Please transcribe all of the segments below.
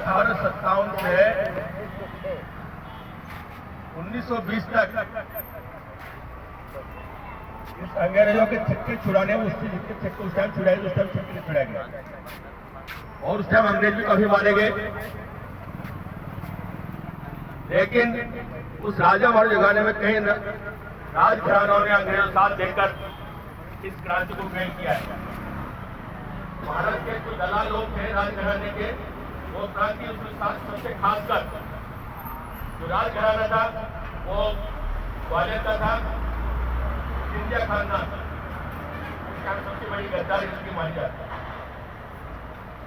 1857 से 1920 तक इस अंग्रेजों के छक्के छुड़ाने, उससे जितने छक्के उस टाइम छुड़ाए उस टाइम छक्के छुड़ाए गए और उस टाइम अंग्रेज भी काफी मारे गए। लेकिन उस राजा वाले जमाने में कहीं राजघरानों ने अंग्रेजों साथ देकर इस क्रांति को फेल किया है। भारत के कुछ दलाल लोग थे राजघराने के, वो क्रांति उसके साथ सबसे खासकर जो राजघराना था वो ग्वालियर का था, सिंधिया खानदान, सबसे बड़ी गद्दारी उसकी मानी जाती है।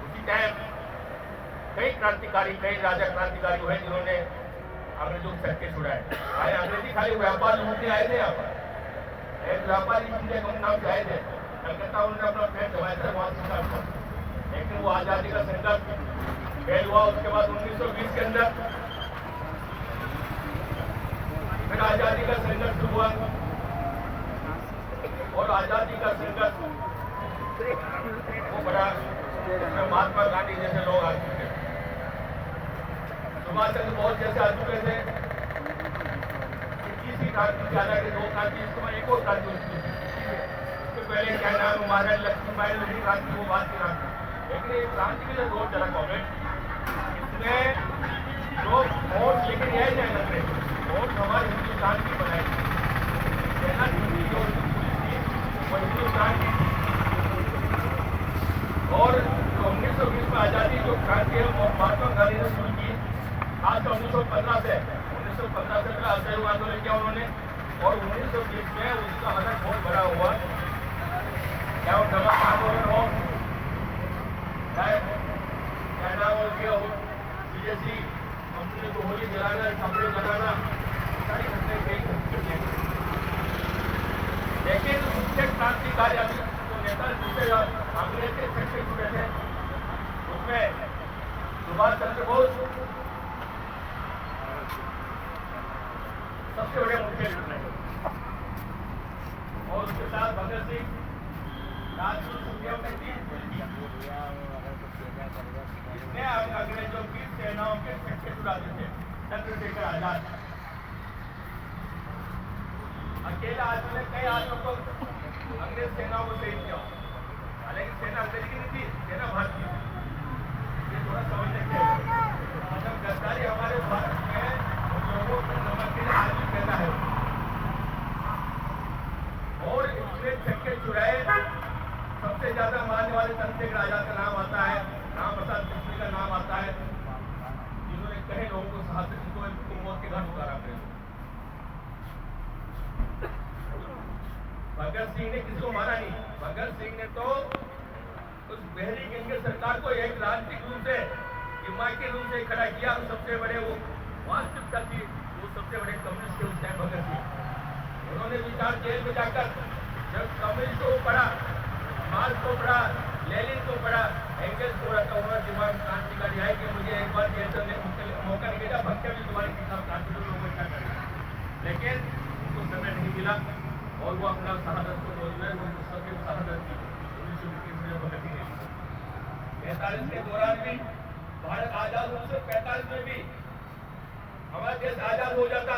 उसी टाइम कई क्रांतिकारी, कई राजा क्रांतिकारी हुए जिन्होंने अंग्रेजों के छक्के छुड़ाए। भाई अंग्रेजी खाली व्यापार लूटने आए थे यहाँ पर, एक व्यापारी इंडिया के नाम से आए थे कलकत्ता, उन्होंने अपना पैर दबाया था वहां से, लेकिन वो आजादी का संघर्ष फेल हुआ। उसके बाद 1920 के अंदर फिर आजादी का संघर्ष शुरू हुआ और आजादी का संघर्ष वो बड़ा महात्मा गांधी जैसे लोग आ चुके, सुभाष चंद्र बोस जैसे आ चुके थे। तीसरी क्रांति की हालांकि दो क्रांति, इसके बाद एक और क्रांति उसकी, उसके पहले क्या नाम महाराज लक्ष्मीबाई ने क्रांति, वो बात की क्रांति। लेकिन ये क्रांति के लिए दो चला कॉमेंट, इसमें जो वोट लेकर आए जाए लग रहे वोट हमारे हिंदुस्तान की बनाई, सेना ड्यूटी जो वो हिंदुस्तान की, और 1920 में आजादी जो क्रांति है वो महात्मा गांधी ने शुरू की। आज 1915 से असहयोग आंदोलन किया उन्होंने, और 1920 में उसका हदफ बहुत बड़ा हुआ। क्या वो नमक आंदोलन हो, क्या नाम हो गया हो, बीजेसी कंपनी को होली जलाना, कपड़े जलाना, सारी घटनाएं। लेकिन मुख्य क्रांतिकारी अभी जो नेता दूसरे अंग्रेज के छक्के छुड़े थे, उसमें सुभाष चंद्र बोस सबसे बड़े मुख्य रहे, और उसके साथ भगत सिंह, राजपूत, सुखदेव ने 3 गोली किया। इसने अंग्रेजों की सेनाओं के छक्के छुड़ाते थे। चंद्रशेखर आजाद अकेला आदमी ने कई आदमियों को अंग्रेज सेनाओं को शहीद किया, हालांकि सेना अंग्रेज की नहीं थी, सेना भारतीय थी। ये थोड़ा समझने के मतलब गद्दारी हमारे भारत में लोगों को नमक के आज भी कहना है, और इसने छक्के छुड़ाए। सबसे ज्यादा मानने वाले चंद्रशेखर आजाद का नाम आता है, राम प्रसाद बिस्मिल का नाम आता है, जिन्होंने कई लोगों को साहस को मौत के घाट उतारा। भगत सिंह ने किसी को मारा नहीं, भगत सिंह ने तो उस बहरी गंगे सरकार को एक राजनीतिक रूप से, हिमायती रूप से खड़ा किया। सबसे बड़े वो वास्तविकता थी, वो सबसे बड़े कम्युनिस्ट थे उस टाइम भगत सिंह। उन्होंने विचार जेल में जाकर जब कम्युनिस्ट को पढ़ा, मार्क्स को पढ़ा, लेनिन को पढ़ा, एंगल्स को पढ़ा, तो उन्होंने दिमाग क्रांतिकारी आए कि मुझे एक बार जेल से मौका नहीं मिला, भक्ति भी तुम्हारी किताब क्रांति को लोगों क्या करें। लेकिन उनको समय नहीं मिला और वो अपना शहादत को बोल रहे, वो सबके शहादत की 1921 में भगत सिंह ने 45 के दौरान भी भारत आजाद 1945 में भी हमारा देश आजाद हो जाता।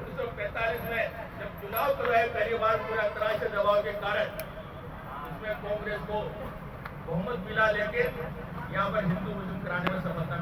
1945 में जब चुनाव करवाए पहली बार पूरा अंतर्राष्ट्रीय दबाव के कारण, उसमें कांग्रेस को बहुमत मिला, लेकिन यहाँ पर हिंदू मुस्लिम कराने में सफलता